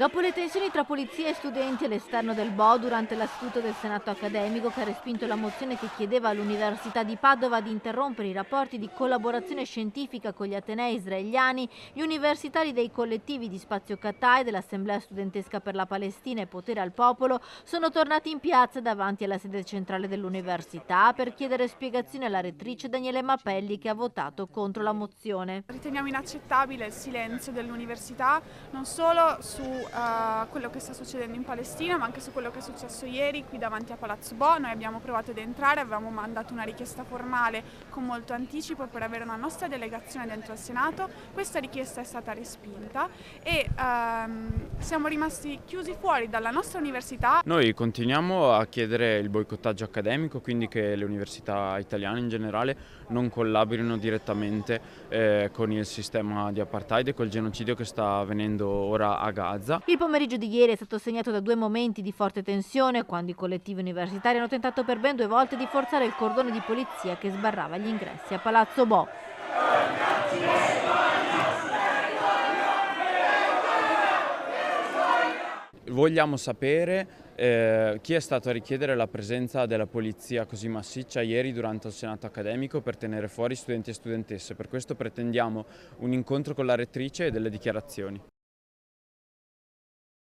Dopo le tensioni tra polizia e studenti all'esterno del Bo durante la seduta del Senato accademico che ha respinto la mozione che chiedeva all'Università di Padova di interrompere i rapporti di collaborazione scientifica con gli atenei israeliani, gli universitari dei collettivi di Spazio Catà e dell'Assemblea Studentesca per la Palestina e Potere al Popolo sono tornati in piazza davanti alla sede centrale dell'università per chiedere spiegazioni alla rettrice Daniele Mapelli, che ha votato contro la mozione. Riteniamo inaccettabile il silenzio dell'università non solo su quello che sta succedendo in Palestina, ma anche su quello che è successo ieri qui davanti a Palazzo Bo. Noi abbiamo provato ad entrare, avevamo mandato una richiesta formale con molto anticipo per avere una nostra delegazione dentro al Senato. Questa richiesta è stata respinta e siamo rimasti chiusi fuori dalla nostra università. Noi continuiamo a chiedere il boicottaggio accademico, quindi che le università italiane in generale non collaborino direttamente con il sistema di apartheid e col genocidio che sta avvenendo ora a Gaza. Il pomeriggio di ieri è stato segnato da 2 momenti di forte tensione, quando i collettivi universitari hanno tentato per ben 2 volte di forzare il cordone di polizia che sbarrava gli ingressi a Palazzo Bo. Vogliamo sapere chi è stato a richiedere la presenza della polizia così massiccia ieri durante il Senato accademico per tenere fuori studenti e studentesse. Per questo pretendiamo un incontro con la rettrice e delle dichiarazioni.